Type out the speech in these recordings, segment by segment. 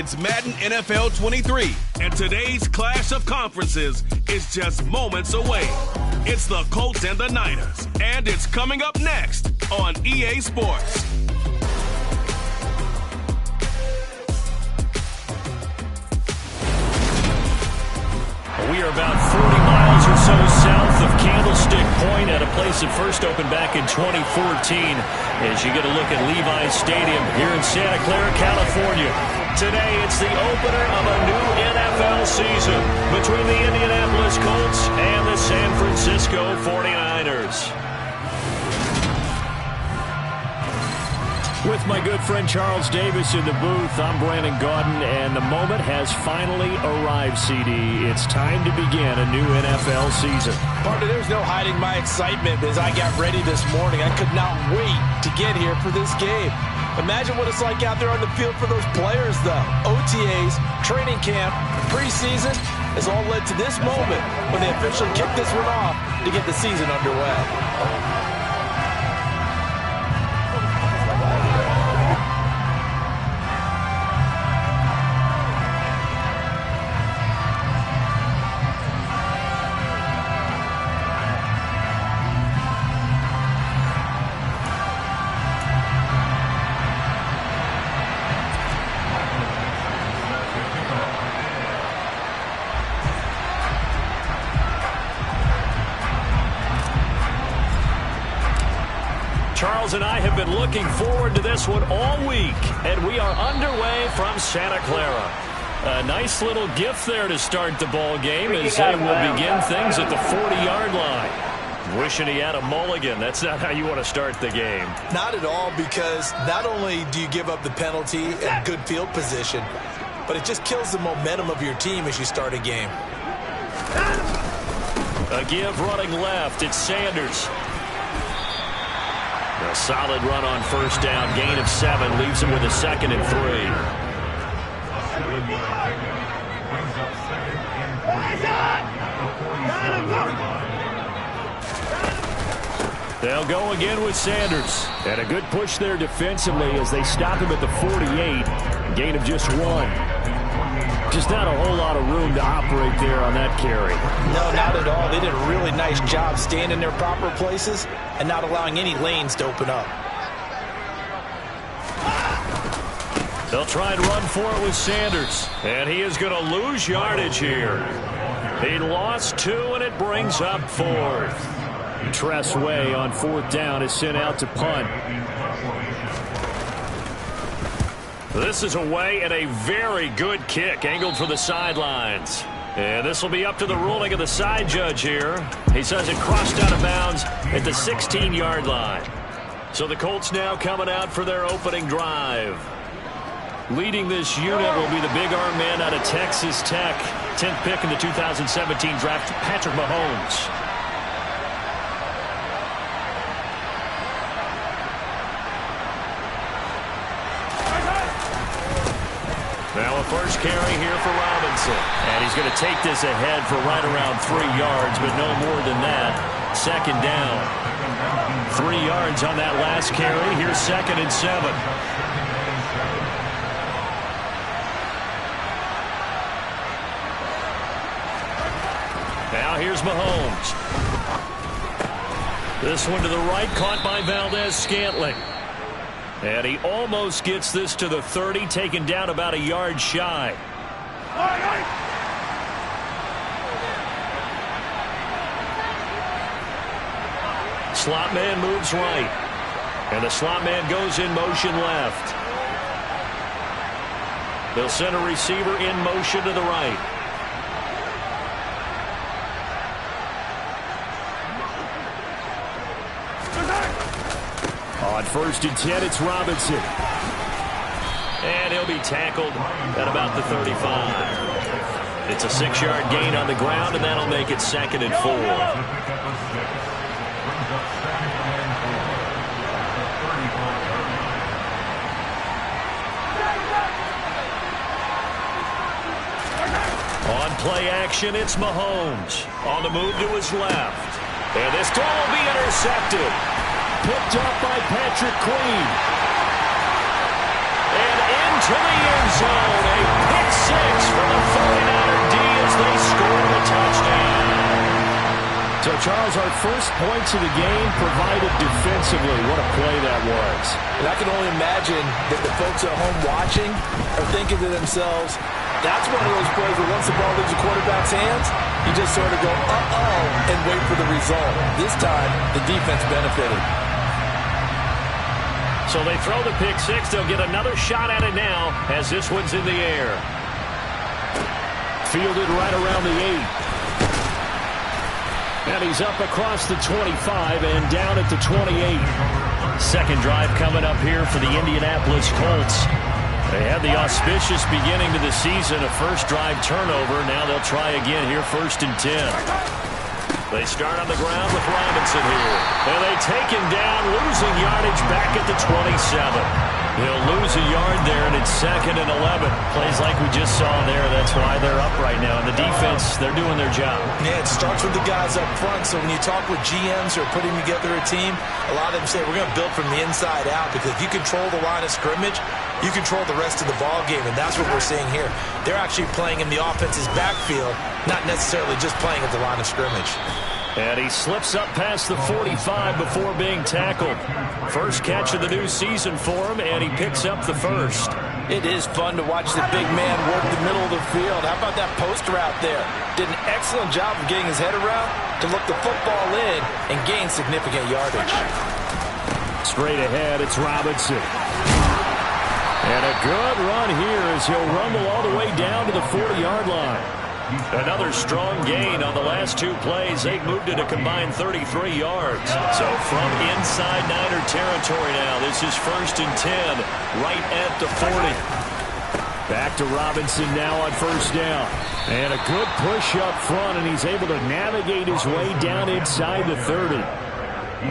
It's Madden NFL 23, and today's clash of conferences is just moments away. It's the Colts and the Niners, and it's coming up next on EA Sports. We are about 40 miles or so south of Candlestick Point at a place that first opened back in 2014 as you get a look at Levi's Stadium here in Santa Clara, California. Today, it's the opener of a new NFL season between the Indianapolis Colts and the San Francisco 49ers. With my good friend Charles Davis in the booth, I'm Brandon Gaudin, and the moment has finally arrived, CD. It's time to begin a new NFL season. Partner, there's no hiding my excitement as I got ready this morning. I could not wait to get here for this game. Imagine what it's like out there on the field for those players, though. OTAs, training camp, preseason has all led to this moment when they officially kick this one off to get the season underway. Charles and I have been looking forward to this one all week, and we are underway from Santa Clara. A nice little gift there to start the ball game as they will begin things at the 40-yard line. Wishing he had a mulligan. That's not how you want to start the game. Not at all, because not only do you give up the penalty and good field position, but it just kills the momentum of your team as you start a game. A give running left. It's Sanders. A solid run on first down. Gain of 7 leaves him with a 2nd and 3. They'll go again with Sanders. And a good push there defensively as they stop him at the 48. Gain of just 1. Just not a whole lot of room to operate there on that carry. No, not at all. They did a really nice job staying in their proper places and not allowing any lanes to open up. They'll try and run for it with Sanders. And he is going to lose yardage here. He lost 2, and it brings up 4th. Tress Way on 4th down is sent out to punt. This is away and a very good kick angled for the sidelines. And this will be up to the ruling of the side judge here. He says it crossed out of bounds at the 16-yard line. So the Colts now coming out for their opening drive. Leading this unit will be the big arm man out of Texas Tech. 10th pick in the 2017 draft, Patrick Mahomes. Now a first carry here for Robinson. And he's going to take this ahead for right around 3 yards, but no more than that. 2nd down. 3 yards on that last carry. Here's 2nd and 7. Now here's Mahomes. This one to the right, caught by Valdez-Scantling. And he almost gets this to the 30, taken down about a yard shy. Slot man moves right. And the slot man goes in motion left. They'll send a receiver in motion to the right. On 1st and 10, it's Robinson. And he'll be tackled at about the 35. It's a 6-yard gain on the ground, and that'll make it 2nd and 4. On play action, it's Mahomes. On the move to his left. And this throw will be intercepted. Picked up by Patrick Queen. And into the end zone. A pick six for the 49er D as they score the touchdown. So, Charles, our first points of the game provided defensively. What a play that was. And I can only imagine that the folks at home watching are thinking to themselves, that's one of those plays where once the ball leaves the quarterback's hands, you just sort of go, uh-oh, and wait for the result. This time, the defense benefited. So they throw the pick six. They'll get another shot at it now as this one's in the air. Fielded right around the 8. And he's up across the 25 and down at the 28. Second drive coming up here for the Indianapolis Colts. They had the auspicious beginning to the season, a first drive turnover. Now they'll try again here, 1st and 10. They start on the ground with Robinson here. And they take him down, losing yardage back at the 27. He'll lose a yard there, and it's 2nd and 11. Plays like we just saw there. That's why they're up right now. And the defense, they're doing their job. Yeah, it starts with the guys up front. So when you talk with GMs who are putting together a team, a lot of them say we're going to build from the inside out, because if you control the line of scrimmage, you control the rest of the ball game, and that's what we're seeing here. They're actually playing in the offense's backfield, not necessarily just playing at the line of scrimmage. And he slips up past the 45 before being tackled. First catch of the new season for him, and he picks up the first. It is fun to watch the big man work the middle of the field. How about that post route there? Did an excellent job of getting his head around to look the football in and gain significant yardage. Straight ahead, it's Robinson. And a good run here as he'll rumble all the way down to the 40-yard line. Another strong gain on the last 2 plays. They've moved it a combined 33 yards. So from inside Niner territory now, this is 1st and 10, right at the 40. Back to Robinson now on 1st down. And a good push up front, and he's able to navigate his way down inside the 30.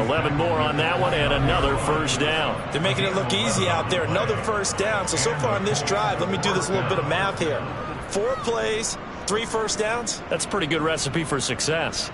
11 more on that one, and another 1st down. They're making it look easy out there. Another 1st down. So far on this drive, let me do this little bit of math here. 4 plays, 3 first downs. That's a pretty good recipe for success.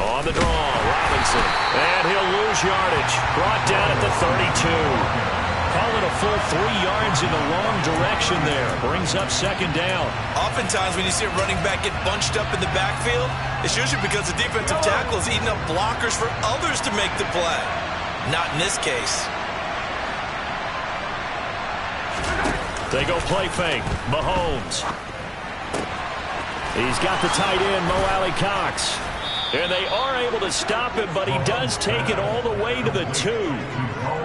On the draw, Robinson. And he'll lose yardage. Brought down at the 32. Call it a full 3 yards in the wrong direction there. Brings up 2nd down. Oftentimes when you see a running back get bunched up in the backfield, it's usually because the defensive tackle is eating up blockers for others to make the play. Not in this case. They go play fake. Mahomes. He's got the tight end, Mo Alley Cox. And they are able to stop him, but he does take it all the way to the 2.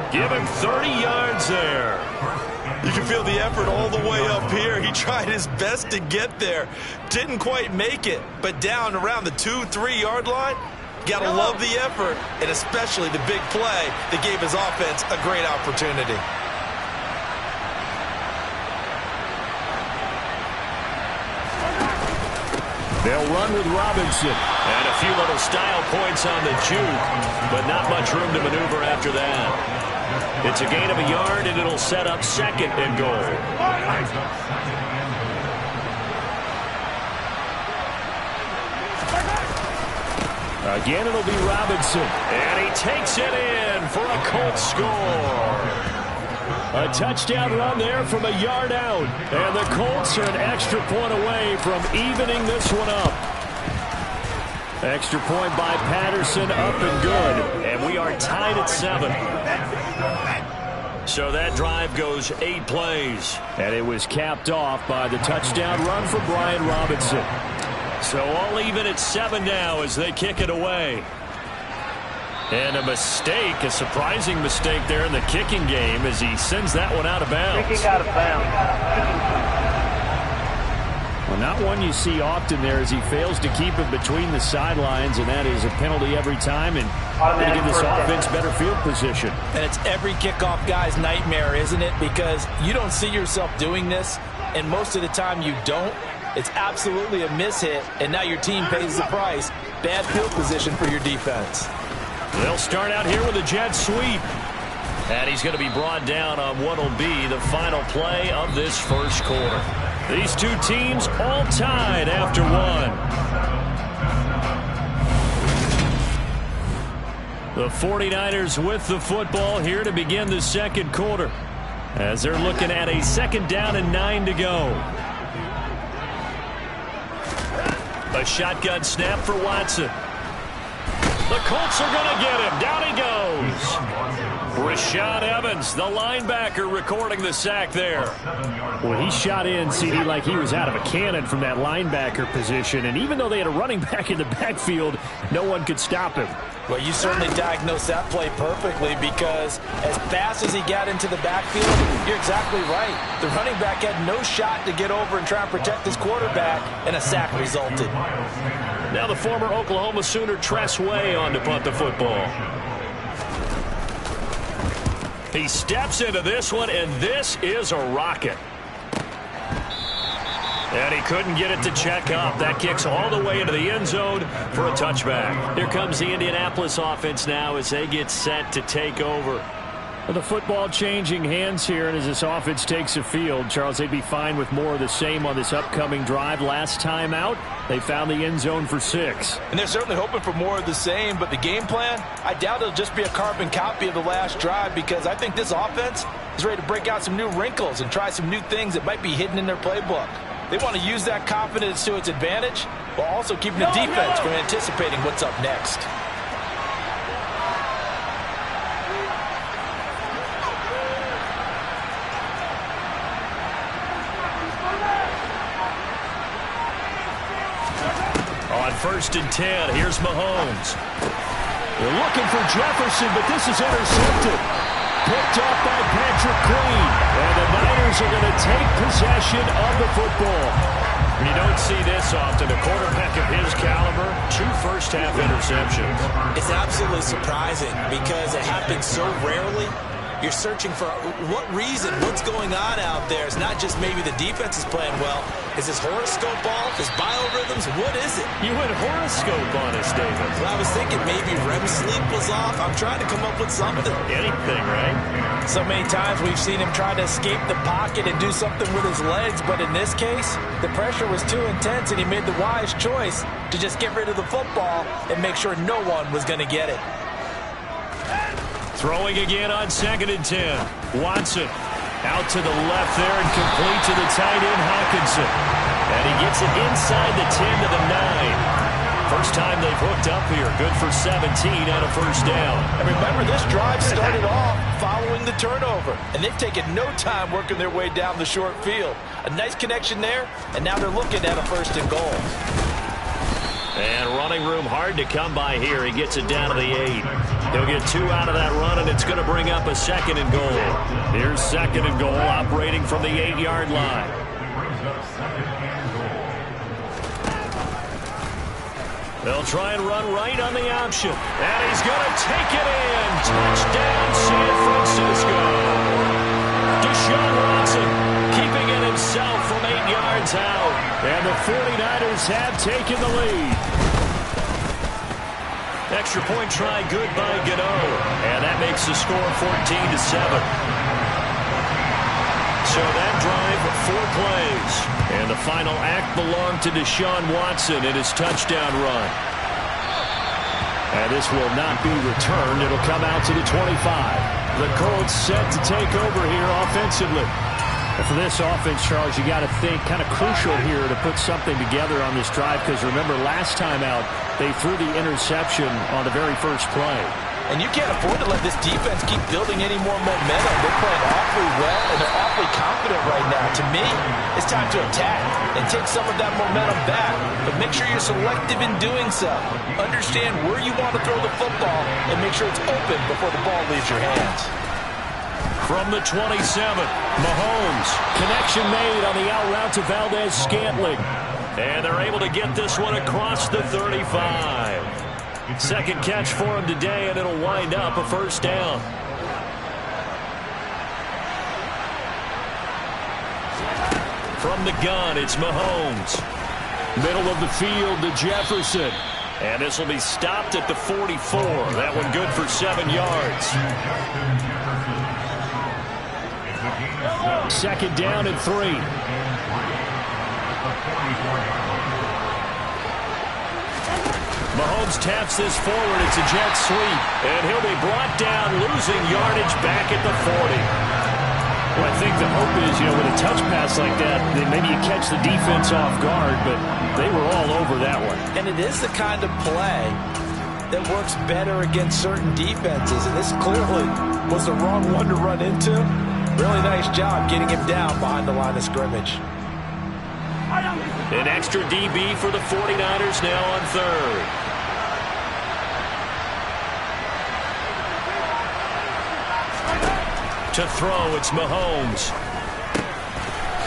Give him 30 yards there. You can feel the effort all the way up here. He tried his best to get there. Didn't quite make it, but down around the 2-3 yard line, got to love the effort, and especially the big play that gave his offense a great opportunity. They'll run with Robinson. And a few little style points on the juke, but not much room to maneuver after that. It's a gain of a yard, and it'll set up 2nd and goal. Again, it'll be Robinson. And he takes it in for a Colts score. A touchdown run there from a yard out. And the Colts are an extra point away from evening this one up. Extra point by Patterson, up and good. And we are tied at 7. So that drive goes 8 plays. And it was capped off by the touchdown run for Brian Robinson. So all even at 7 now as they kick it away. And a mistake, a surprising mistake there in the kicking game as he sends that one out of bounds. Kicking out of bounds. Well, not one you see often there as he fails to keep it between the sidelines, and that is a penalty every time, and going to give this offense better field position. And it's every kickoff guy's nightmare, isn't it? Because you don't see yourself doing this and most of the time you don't, it's absolutely a mishit, and now your team pays the price. Bad field position for your defense. They'll start out here with a jet sweep. And he's going to be brought down on what will be the final play of this first quarter. These two teams all tied after one. The 49ers with the football here to begin the second quarter, as they're looking at a 2nd down and 9 to go. A shotgun snap for Watson. The Colts are going to get him. Down he goes. Rashad Evans, the linebacker, recording the sack there. Well, he shot in, CD, like he was out of a cannon from that linebacker position. And even though they had a running back in the backfield, no one could stop him. Well, you certainly diagnosed that play perfectly, because as fast as he got into the backfield, you're exactly right. The running back had no shot to get over and try and protect his quarterback, and a sack resulted. Now the former Oklahoma Sooner Tress Way on to punt the football. He steps into this one, and this is a rocket. And he couldn't get it to check up. That kicks all the way into the end zone for a touchback. Here comes the Indianapolis offense now as they get set to take over. The football changing hands here, and as this offense takes the field, Charles, they'd be fine with more of the same on this upcoming drive. Last time out, they found the end zone for 6. And they're certainly hoping for more of the same, but the game plan, I doubt it'll just be a carbon copy of the last drive, because I think this offense is ready to break out some new wrinkles and try some new things that might be hidden in their playbook. They want to use that confidence to its advantage, while also keeping the defense from anticipating what's up next. On 1st and 10, here's Mahomes. They're looking for Jefferson, but this is intercepted. Picked off by Patrick Queen. And the Niners are going to take possession of the football. You don't see this often. A quarterback of his caliber, 2 first-half interceptions. It's absolutely surprising because it happens so rarely. You're searching for what reason, what's going on out there. It's not just maybe the defense is playing well. Is his horoscope off? His biorhythms? What is it? You went horoscope on us, David. Well, I was thinking maybe REM sleep was off. I'm trying to come up with something. Anything, right? So many times we've seen him try to escape the pocket and do something with his legs, but in this case, the pressure was too intense and he made the wise choice to just get rid of the football and make sure no one was going to get it. Throwing again on 2nd and 10. Watson out to the left there and complete to the tight end, Hawkinson. And he gets it inside the 10 to the 9. First time they've hooked up here. Good for 17 on a first down. And remember, this drive started off following the turnover. And they've taken no time working their way down the short field. A nice connection there, and now they're looking at a 1st and goal. And running room hard to come by here. He gets it down to the 8. He'll get 2 out of that run, and it's going to bring up a 2nd and goal. Here's 2nd and goal, operating from the 8-yard line. They'll try and run right on the option. And he's going to take it in. Touchdown, San Francisco. Deshaun Watson keeping it himself from 8 yards out. And the 49ers have taken the lead. Extra point try, good by Gano. And that makes the score 14-7. So that drive, 4 plays. And the final act belonged to Deshaun Watson in his touchdown run. And this will not be returned. It'll come out to the 25. The Colts set to take over here offensively. And for this offense, Charles, you got to think kind of crucial here to put something together on this drive, because remember, last time out, they threw the interception on the very first play. And you can't afford to let this defense keep building any more momentum. They're playing awfully well, and they're awfully confident right now. To me, it's time to attack and take some of that momentum back. But make sure you're selective in doing so. Understand where you want to throw the football and make sure it's open before the ball leaves your hands. From the 27, Mahomes. Connection made on the out route to Valdez-Scantling. And they're able to get this one across the 35. Second catch for him today, and it'll wind up a first down. From the gun, it's Mahomes. Middle of the field to Jefferson. And this will be stopped at the 44. That one good for 7 yards. Second down and 3. Mahomes taps this forward. It's a jet sweep. And he'll be brought down, losing yardage back at the 40. Well, I think the hope is, with a touch pass like that, then maybe you catch the defense off guard, but they were all over that one. And it is the kind of play that works better against certain defenses, and this clearly was the wrong one to run into. Really nice job getting him down behind the line of scrimmage. An extra DB for the 49ers now on third. To throw, it's Mahomes.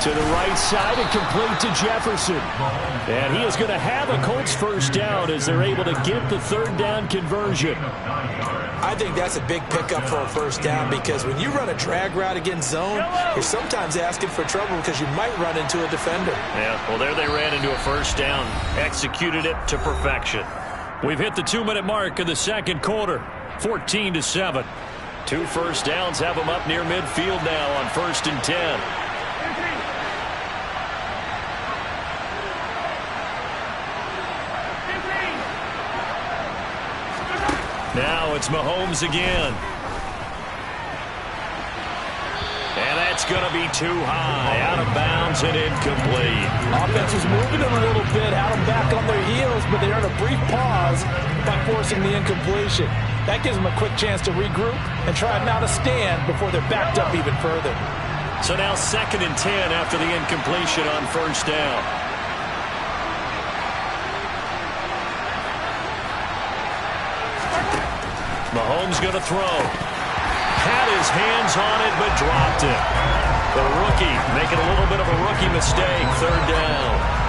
To the right side and complete to Jefferson. And he is going to have a Colts first down as they're able to get the third down conversion. I think that's a big pickup for a first down because when you run a drag route against zone, you're sometimes asking for trouble because you might run into a defender. Yeah, well, there they ran into a first down. Executed it to perfection. We've hit the 2-minute mark in the second quarter. 14-7. 2 first downs have them up near midfield now on 1st and 10. Now it's Mahomes again. And that's going to be too high. Out of bounds and incomplete. Offense was moving them a little bit, had them back on their heels, but they earned a brief pause by forcing the incompletion. That gives them a quick chance to regroup and try and mount a stand before they're backed up even further. So now 2nd and 10 after the incompletion on first down. Mahomes going to throw. Had his hands on it, but dropped it. The rookie making a little bit of a rookie mistake. 3rd down.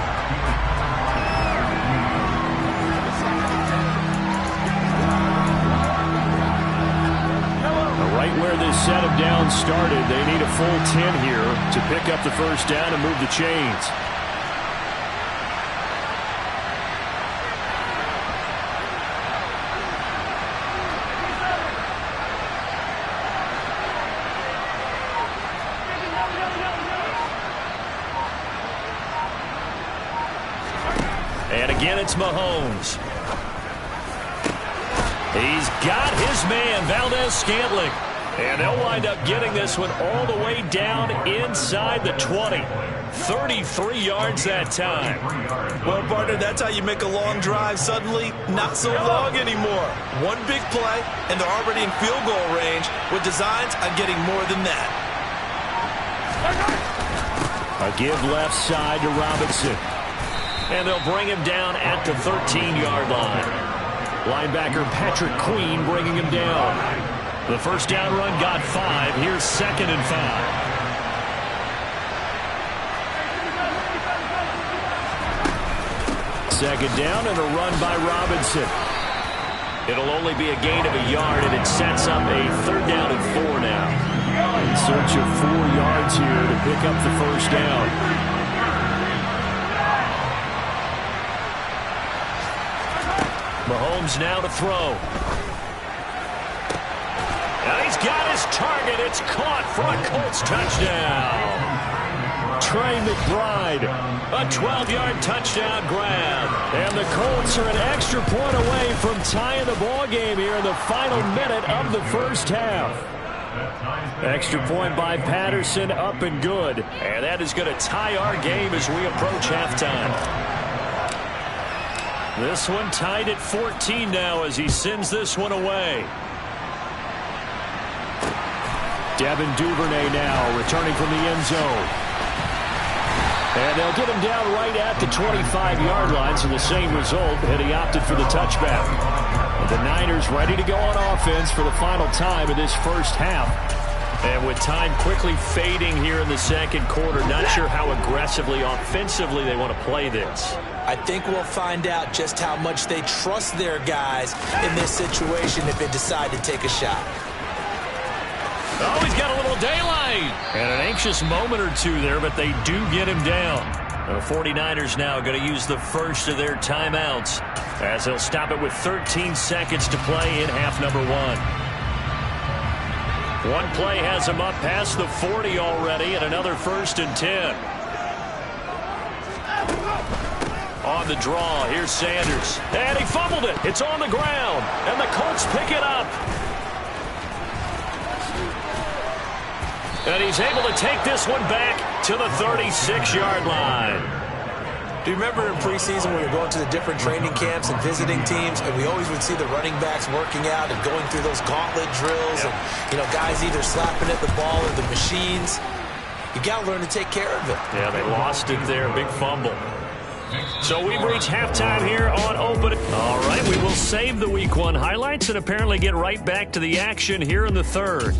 Right where this set of downs started, they need a full 10 here to pick up the first down and move the chains. And again, it's Mahomes. He's got his man, Valdez-Scantling. And they'll wind up getting this one all the way down inside the 20. 33 yards that time. Well, partner, that's how you make a long drive suddenly not so long anymore. One big play, and they're already in field goal range with designs on getting more than that. A give left side to Robinson. And they'll bring him down at the 13-yard line. Linebacker Patrick Queen bringing him down. The first down run got 5. Here's 2nd and 5. Second down and a run by Robinson. It'll only be a gain of a yard, and it sets up a 3rd down and 4 now. In search of 4 yards here to pick up the first down. Mahomes now to throw. And he's got his target. It's caught for a Colts touchdown. Trey McBride. A 12-yard touchdown grab. And the Colts are an extra point away from tying the ball game here in the final minute of the first half. Extra point by Patterson, up and good. And that is going to tie our game as we approach halftime. This one tied at 14 now as he sends this one away. Devin Duvernay now returning from the end zone. And they'll get him down right at the 25-yard line, so the same result, and he opted for the touchback. The Niners ready to go on offense for the final time of this first half. And with time quickly fading here in the second quarter, not sure how aggressively, offensively they want to play this. I think we'll find out just how much they trust their guys in this situation if they decide to take a shot. Oh, he's got a little daylight. And an anxious moment or two there, but they do get him down. The 49ers now going to use the first of their timeouts as they'll stop it with 13 seconds to play in half number 1. One play has him up past the 40 already, and another 1st and 10. On the draw, here's Sanders. And he fumbled it. It's on the ground, and the Colts pick it up. And he's able to take this one back to the 36-yard line. Do you remember in preseason when we were going to the different training camps and visiting teams, and we always would see the running backs working out and going through those gauntlet drills, and guys either slapping at the ball or the machines. You got to learn to take care of it. Yeah, they lost it there. Big fumble. So we've reached halftime here on Open. All right, we will save the Week 1 highlights and apparently get right back to the action here in the third.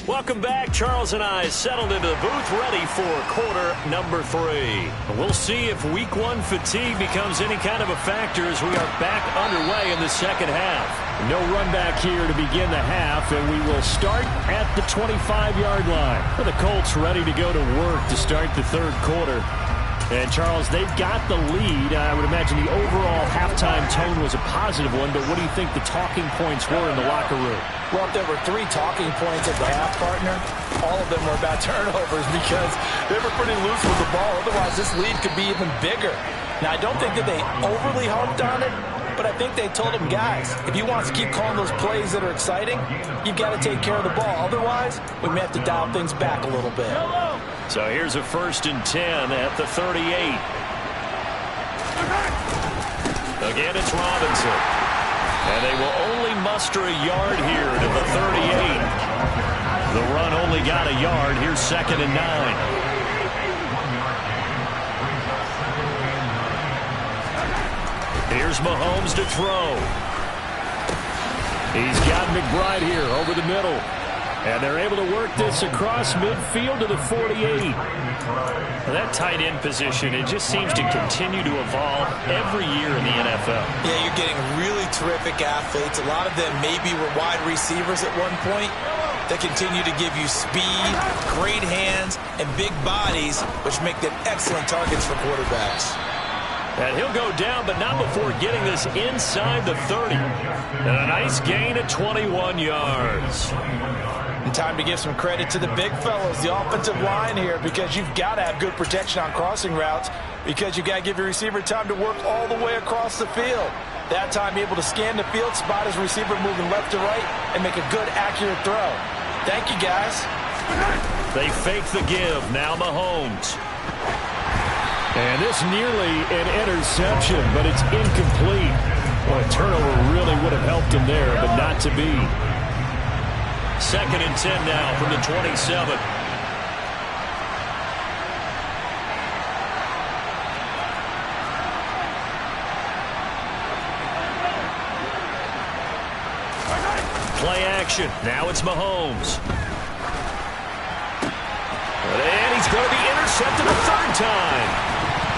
Welcome back. Charles and I settled into the booth, ready for quarter number 3. We'll see if Week 1 fatigue becomes any kind of a factor as we are back underway in the second half. No run back here to begin the half, and we will start at the 25-yard line. The Colts ready to go to work to start the third quarter. And, Charles, they've got the lead. I would imagine the overall halftime tone was a positive one, but what do you think the talking points were in the locker room? Well, if there were 3 talking points at the half, partner, all of them were about turnovers because they were pretty loose with the ball. Otherwise, this lead could be even bigger. Now, I don't think that they overly harped on it, but I think they told them, guys, if you want to keep calling those plays that are exciting, you've got to take care of the ball. Otherwise, we may have to dial things back a little bit. So here's a 1st and 10 at the 38. Again, it's Robinson. And they will only muster a yard here to the 38. The run only got a yard. Here's 2nd and 9. Here's Mahomes to throw. He's got McBride here over the middle. And they're able to work this across midfield to the 48. Well, that tight end position, it just seems to continue to evolve every year in the NFL. Yeah, you're getting really terrific athletes. A lot of them maybe were wide receivers at one point. They continue to give you speed, great hands, and big bodies, which make them excellent targets for quarterbacks. And he'll go down, but not before getting this inside the 30. And a nice gain of 21 yards. And time to give some credit to the big fellas, the offensive line here, because you've got to have good protection on crossing routes because you've got to give your receiver time to work all the way across the field. That time, able to scan the field, spot his receiver moving left to right, and make a good, accurate throw. Thank you, guys. They fake the give. Now Mahomes. And this nearly an interception, but it's incomplete. Well, a turnover really would have helped him there, but not to be. 2nd and 10 now from the 27. Play action. Now it's Mahomes. And he's going to be intercepted a 3rd time.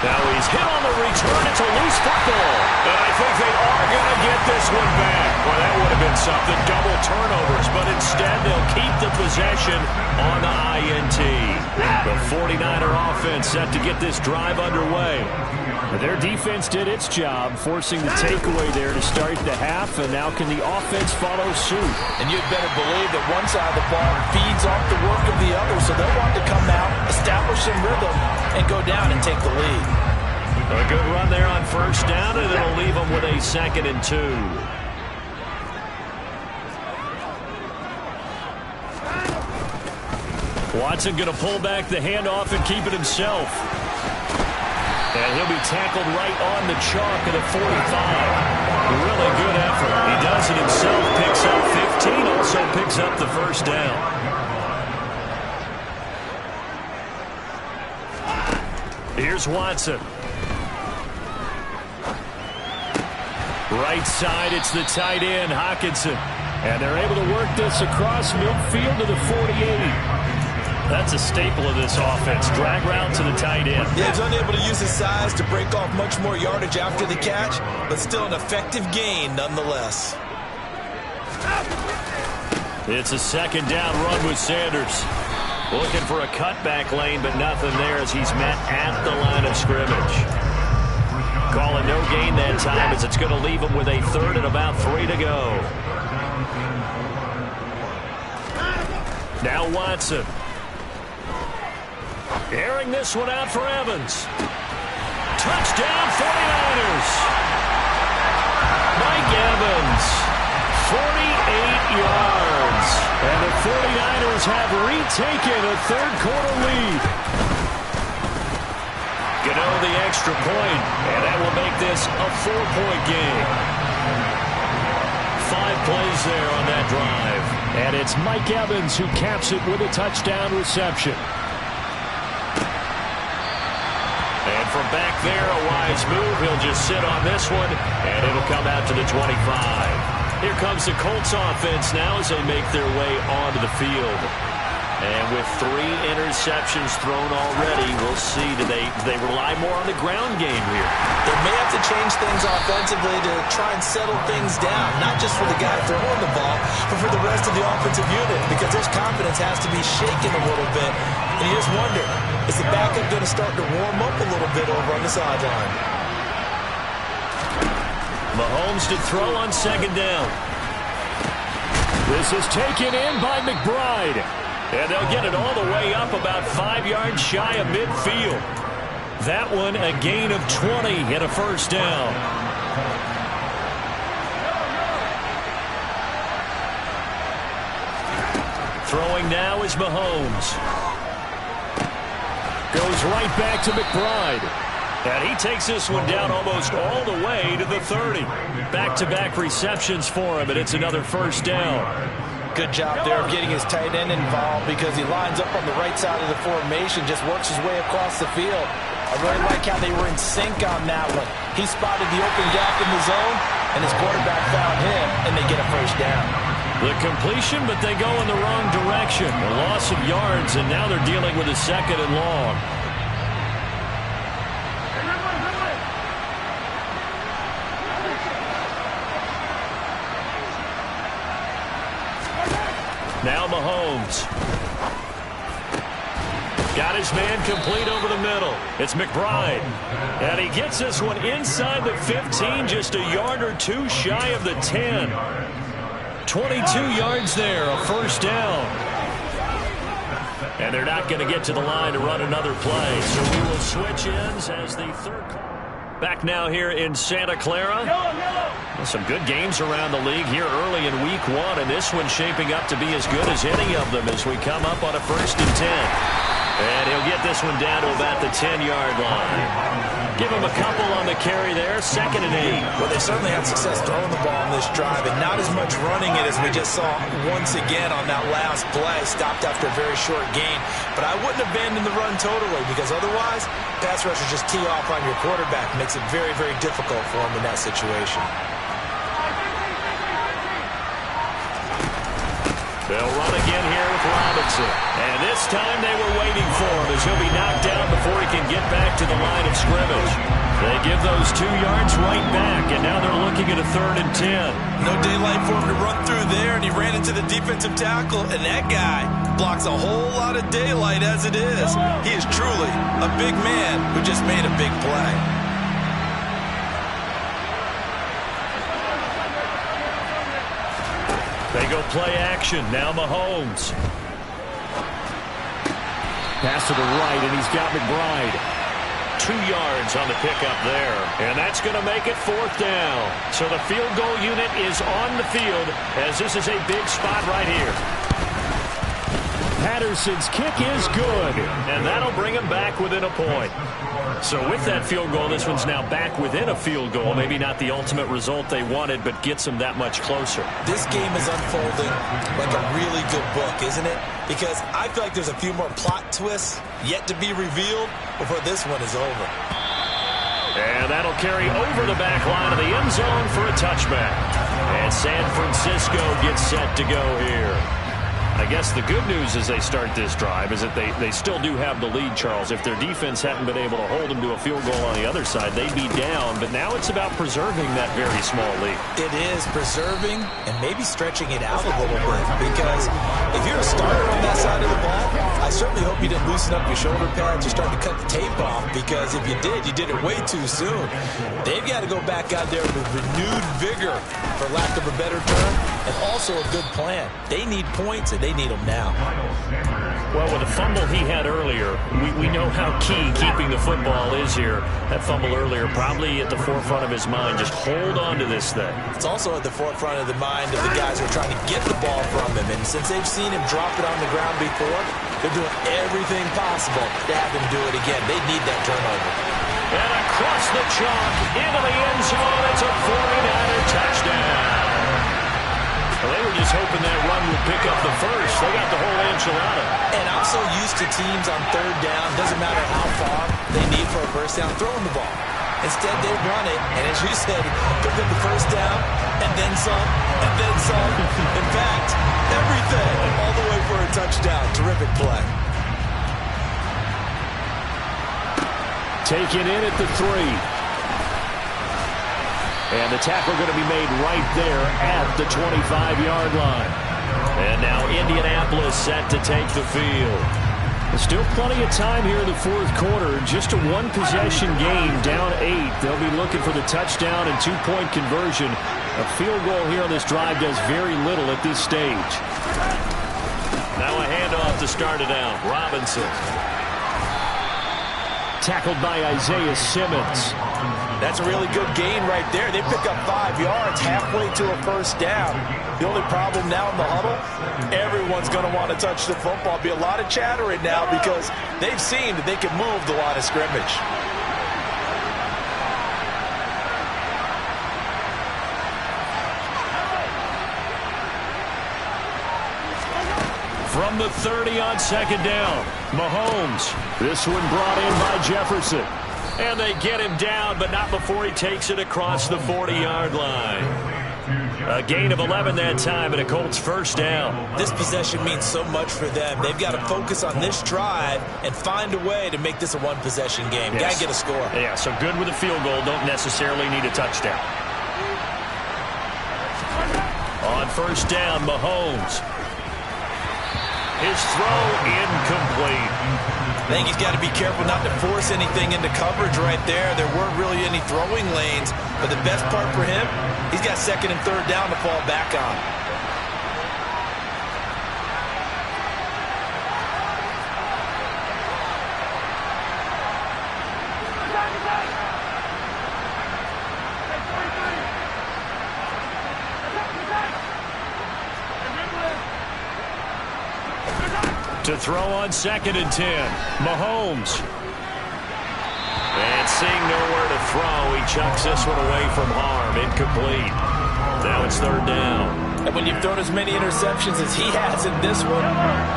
Now he's hit on the return. It's a loose football. And I think they are going to get this one back. Well, that would have been something. Double turnovers. But instead, they'll keep the possession on the INT. The 49er offense set to get this drive underway. Their defense did its job, forcing the takeaway there to start the half. And now can the offense follow suit? And you'd better believe that one side of the ball feeds off the work of the other. So they'll want to come out, establish some rhythm, and go down and take the lead. A good run there on 1st down, and it'll leave them with a 2nd and 2. Watson going to pull back the handoff and keep it himself. And he'll be tackled right on the chalk of the 45. Really good effort. He does it himself, picks up 15, also picks up the 1st down. Here's Watson. Right side, it's the tight end, Hockenson. And they're able to work this across midfield to the 48. That's a staple of this offense. Drag route to the tight end. Yeah, he's unable to use his size to break off much more yardage after the catch, but still an effective gain nonetheless. It's a second down run with Sanders. Looking for a cutback lane, but nothing there as he's met at the line of scrimmage. Calling no gain that time as it's going to leave him with a third and about 3 to go. Now Watson. Airing this one out for Evans. Touchdown 49ers. Mike Evans. 48 yards. And the 49ers have retaken a third-quarter lead. Gano the extra point, and that will make this a 4-point game. 5 plays there on that drive. And it's Mike Evans who caps it with a touchdown reception. And from back there, a wise move. He'll just sit on this one, and it'll come out to the 25. Here comes the Colts offense now as they make their way onto the field. And with 3 interceptions thrown already, we'll see, do they rely more on the ground game here? They may have to change things offensively to try and settle things down, not just for the guy throwing the ball, but for the rest of the offensive unit, because his confidence has to be shaken a little bit. And you just wonder, is the backup going to start to warm up a little bit over on the sideline? Mahomes to throw on second down. This is taken in by McBride. And they'll get it all the way up about 5 yards shy of midfield. That one a gain of 20 and a first down. Throwing now is Mahomes. Goes right back to McBride. And he takes this one down almost all the way to the 30. Back-to-back receptions for him, and it's another first down. Good job there of getting his tight end involved because he lines up on the right side of the formation, just works his way across the field. I really like how they were in sync on that one. He spotted the open gap in the zone, and his quarterback found him, and they get a first down. The completion, but they go in the wrong direction. A loss of yards, and now they're dealing with a second and long. Now Mahomes. Got his man complete over the middle. It's McBride. And he gets this one inside the 15, just a yard or two shy of the 10. 22 yards there, a first down. And they're not going to get to the line to run another play. So we will switch ends as the third. Back now here in Santa Clara. Some good games around the league here early in week 1, and this one's shaping up to be as good as any of them as we come up on a 1st and 10. And he'll get this one down to about the 10-yard line. Give him a couple on the carry there, 2nd and 8. Well, they certainly had success throwing the ball on this drive, and not as much running it as we just saw once again on that last play. Stopped after a very short gain. But I wouldn't abandon the run totally, because otherwise, pass rushers just tee off on your quarterback. Makes it very, very difficult for him in that situation. They'll run again here with Robinson. And this time they were waiting for him as he'll be knocked down before he can get back to the line of scrimmage. They give those 2 yards right back, and now they're looking at a 3rd and 10. No daylight for him to run through there, and he ran into the defensive tackle, and that guy blocks a whole lot of daylight as it is. He is truly a big man who just made a big play. They go play action. Now Mahomes. Pass to the right, and he's got McBride. 2 yards on the pickup there. And that's going to make it 4th down. So the field goal unit is on the field as this is a big spot right here. Patterson's kick is good. And that'll bring him back within a point. So with that field goal, this one's now back within a field goal. Maybe not the ultimate result they wanted, but gets them that much closer. This game is unfolding like a really good book, isn't it? Because I feel like there's a few more plot twists yet to be revealed before this one is over. And that'll carry over the back line of the end zone for a touchback. And San Francisco gets set to go here. I guess the good news as they start this drive is that they still do have the lead, Charles. If their defense hadn't been able to hold them to a field goal on the other side, they'd be down. But now it's about preserving that very small lead. It is preserving and maybe stretching it out a little bit, because if you're a starter on that side of the ball, I certainly hope you didn't loosen up your shoulder pads or start to cut the tape off, because if you did it way too soon. They've got to go back out there with renewed vigor, for lack of a better term, and also a good plan. They need points, and they need them now. Well, with the fumble he had earlier, we know how key keeping the football is here. That fumble earlier probably at the forefront of his mind. Just hold on to this thing. It's also at the forefront of the mind of the guys who are trying to get the ball from him. And since they've seen him drop it on the ground before, they're doing everything possible to have him do it again. They need that turnover. And across the chalk, into the end zone, it's a 49er touchdown. Well, they were just hoping that run would pick up the first. They got the whole enchilada. And I'm so used to teams on third down, doesn't matter how far they need for a first down, throwing the ball. Instead, they run it, and as you said, pick up the first down, and then some, and then some. In fact, everything, all the way for a touchdown. Terrific play. Taken in at the 3. And the tackle going to be made right there at the 25-yard line. And now Indianapolis set to take the field. There's still plenty of time here in the fourth quarter. Just a one-possession game, down 8. They'll be looking for the touchdown and two-point conversion. A field goal here on this drive does very little at this stage. Now a handoff to start it out. Robinson. Tackled by Isaiah Simmons. That's a really good gain right there. They pick up 5 yards halfway to a first down. The only problem now in the huddle, everyone's going to want to touch the football. Be a lot of chattering now because they've seen that they can move the line of scrimmage. From the 30 on second down, Mahomes. This one brought in by Jefferson. And they get him down, but not before he takes it across the 40-yard line. A gain of 11 that time and a Colts first down. This possession means so much for them. They've got to focus on this drive and find a way to make this a one-possession game. Yes. Got to get a score. Yeah, so good with a field goal. Don't necessarily need a touchdown. On first down, Mahomes. His throw incomplete. I think he's got to be careful not to force anything into coverage right there. There weren't really any throwing lanes, but the best part for him, he's got second and third down to fall back on. To throw on second and 10, Mahomes. And seeing nowhere to throw, he chucks this one away from harm. Incomplete. Now it's third down. And when you've thrown as many interceptions as he has in this one,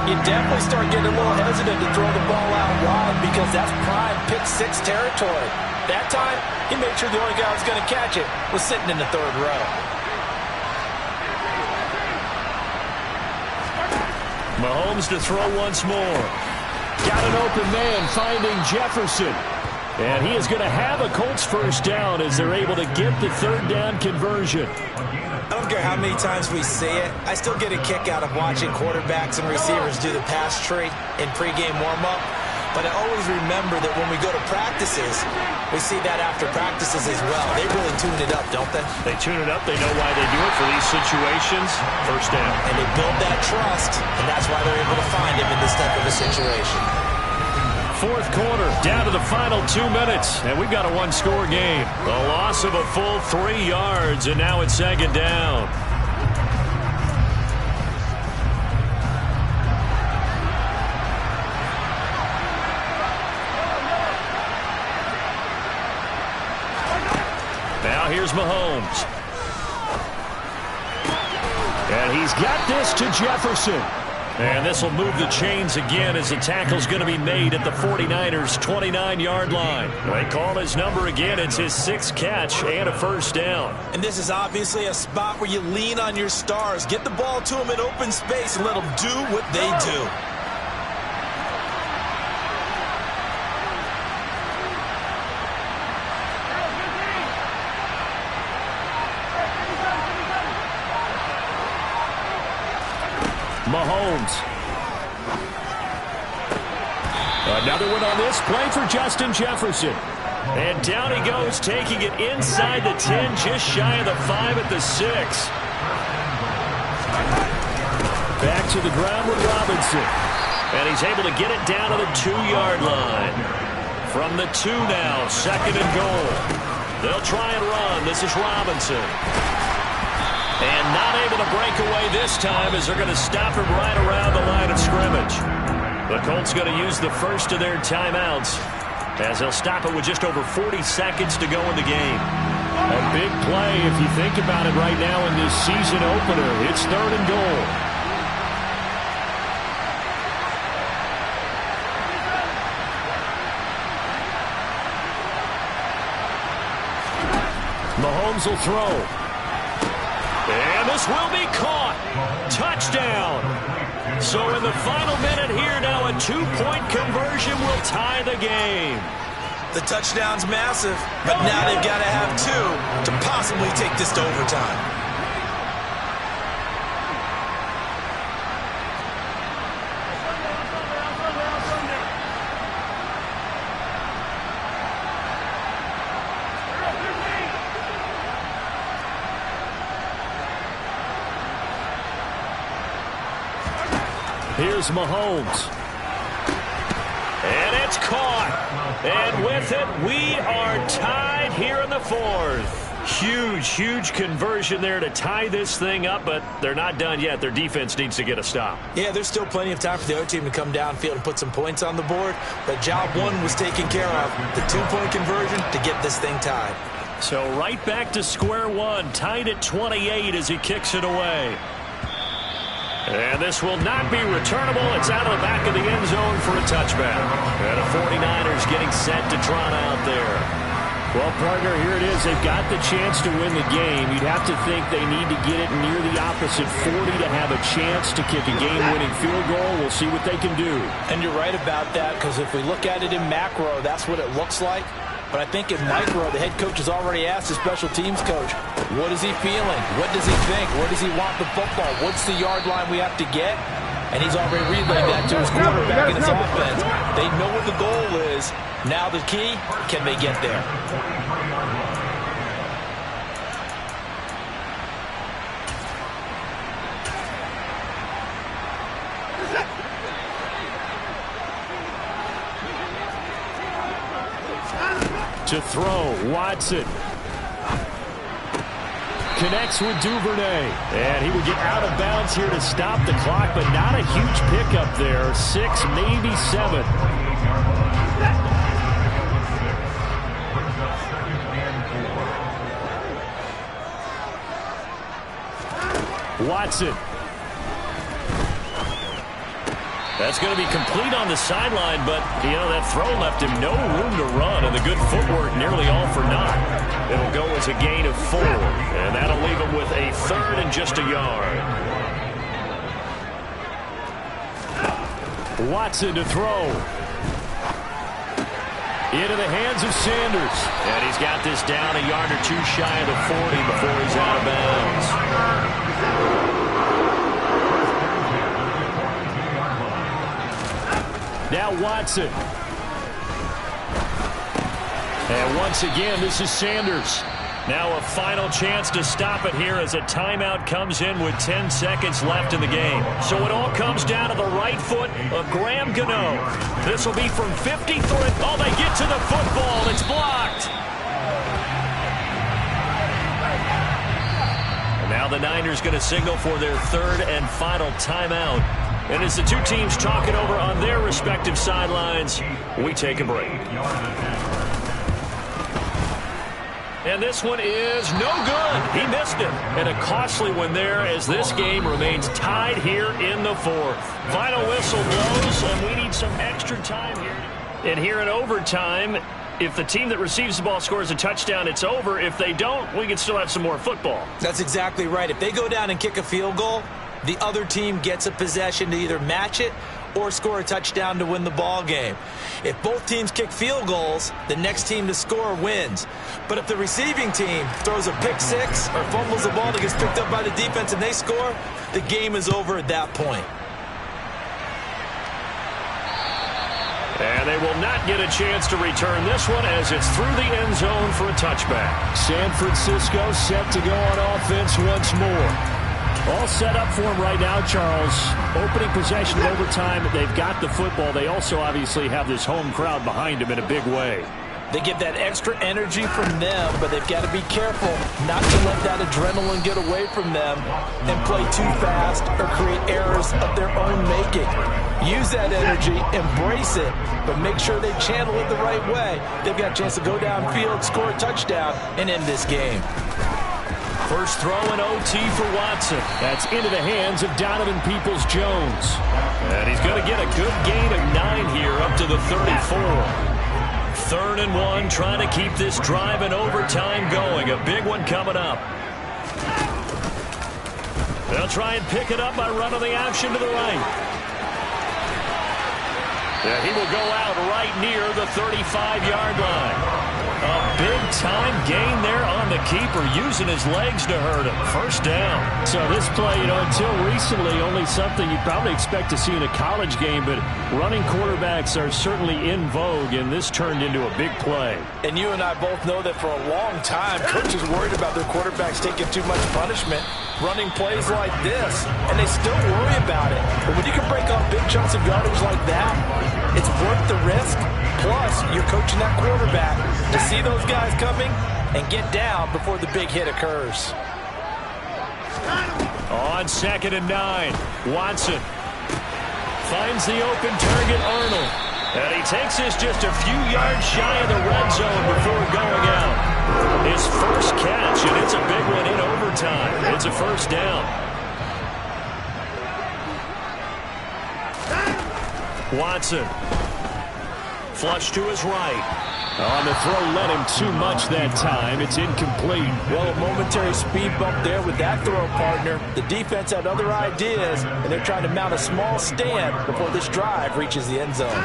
you definitely start getting a little hesitant to throw the ball out wide because that's prime pick six territory. That time, he made sure the only guy who was going to catch it was sitting in the third row. Mahomes to throw once more. Got an open man finding Jefferson. And he is going to have a Colts first down as they're able to get the third down conversion. I don't care how many times we see it. I still get a kick out of watching quarterbacks and receivers do the pass tree in pregame warm-up. But I always remember that when we go to practices, we see that after practices as well. They really tune it up, don't they? They tune it up. They know why they do it for these situations. First down. And they build that trust, and that's why they're able to find him in this type of a situation. Fourth quarter, down to the final 2 minutes, and we've got a one-score game. The loss of a full 3 yards, and now it's second down. Now here's Mahomes. And he's got this to Jefferson. And this will move the chains again as the tackle's going to be made at the 49ers' 29-yard line. They call his number again. It's his 6th catch and a first down. And this is obviously a spot where you lean on your stars. Get the ball to them in open space and let them do what they do. Mahomes. Another one on this play for Justin Jefferson. And down he goes, taking it inside the 10, just shy of the 5 at the 6. Back to the ground with Robinson. And he's able to get it down to the 2-yard line. From the 2 now, 2nd and goal. They'll try and run. This is Robinson. And not able to break away this time as they're going to stop him right around the line of scrimmage. The Colts going to use the first of their timeouts as they'll stop it with just over 40 seconds to go in the game. A big play if you think about it right now in this season opener. It's 3rd and goal. Mahomes will throw. And this will be caught. Touchdown. So in the final minute here now, a 2-point conversion will tie the game. The touchdown's massive, but now they've got to have 2 to possibly take this to overtime. Here's Mahomes. And it's caught. And with it, we are tied here in the 4th. Huge conversion there to tie this thing up, but they're not done yet. Their defense needs to get a stop. Yeah, there's still plenty of time for the other team to come downfield and put some points on the board, but job 1 was taken care of. The 2-point conversion to get this thing tied. So right back to square one, tied at 28 as he kicks it away. And this will not be returnable. It's out of the back of the end zone for a touchback. And the 49ers getting set to trot out there. Well, partner, here it is. They've got the chance to win the game. You'd have to think they need to get it near the opposite 40 to have a chance to kick a game-winning field goal. We'll see what they can do. And you're right about that, because if we look at it in macro, that's what it looks like. But I think in micro, the head coach has already asked the special teams coach, what is he feeling? What does he think? Where does he want the football? What's the yard line we have to get? And he's already relayed that to his quarterback and his offense. They know what the goal is. Now the key, can they get there? To throw, Watson. Connects with Duvernay. And he would get out of bounds here to stop the clock, but not a huge pickup there. 6, maybe 7. Watson. That's going to be complete on the sideline, but, you know, that throw left him no room to run, and the good footwork nearly all for naught. It'll go as a gain of 4, and that'll leave him with a 3rd and just a yard. Watson to throw. Into the hands of Sanders. And he's got this down a yard or 2 shy of the 40 before he's out of bounds. Now Watson. And once again, this is Sanders. Now a final chance to stop it here as a timeout comes in with 10 seconds left in the game. So it all comes down to the right foot of Graham Gano. This will be from 53. Oh, they get to the football. It's blocked. And now the Niners going to signal for their 3rd and final timeout. And as the two teams talk it over on their respective sidelines, we take a break. And this one is no good. He missed it. And a costly one there as this game remains tied here in the fourth. Final whistle blows, and we need some extra time here. And here in overtime, if the team that receives the ball scores a touchdown, it's over. If they don't, we can still have some more football. That's exactly right. If they go down and kick a field goal, the other team gets a possession to either match it or score a touchdown to win the ball game. If both teams kick field goals, the next team to score wins. But if the receiving team throws a pick six or fumbles the ball that gets picked up by the defense and they score, the game is over at that point. And they will not get a chance to return this one as it's through the end zone for a touchback. San Francisco set to go on offense once more. All set up for him right now, Charles. Opening possession of overtime. They've got the football. They also obviously have this home crowd behind them in a big way. They get that extra energy from them, but they've got to be careful not to let that adrenaline get away from them and play too fast or create errors of their own making. Use that energy, embrace it, but make sure they channel it the right way. They've got a chance to go downfield, score a touchdown, and end this game. First throw in OT for Watson. That's into the hands of Donovan Peoples-Jones. And he's going to get a good gain of 9 here up to the 34. 3rd and 1, trying to keep this drive in overtime going. A big one coming up. They'll try and pick it up by running the option to the right. And he will go out right near the 35-yard line. A big-time gain there on the keeper, using his legs to hurt him. First down. So this play, until recently, only something you'd probably expect to see in a college game, but running quarterbacks are certainly in vogue, and this turned into a big play. And you and I both know that for a long time, coaches worried about their quarterbacks taking too much punishment, running plays like this, and they still worry about it. But when you can break off big chunks of yardage like that, it's worth the risk. Plus, you're coaching that quarterback to see those guys coming and get down before the big hit occurs. On 2nd and 9, Watson finds the open target, Arnold. And he takes this just a few yards shy of the red zone before going out. His first catch, and it's a big one in overtime. It's a first down. Watson. Flush to his right. On the throw, led him too much that time. It's incomplete. Well, a momentary speed bump there with that throw, partner. The defense had other ideas, and they're trying to mount a small stand before this drive reaches the end zone.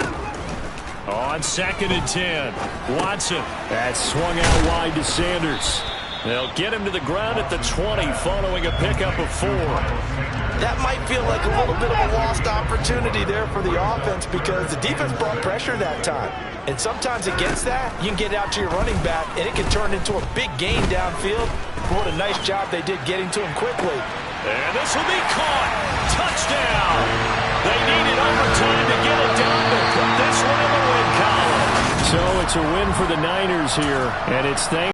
On 2nd and 10, Watson. That swung out wide to Sanders. They'll get him to the ground at the 20 following a pickup of 4. That might feel like a little bit of a lost opportunity there for the offense because the defense brought pressure that time. And sometimes against that, you can get out to your running back, and it can turn into a big gain downfield. What a nice job they did getting to him quickly. And this will be caught. Touchdown. They needed overtime to get it done to put this one in the win column. So it's a win for the Niners here, and it's thanks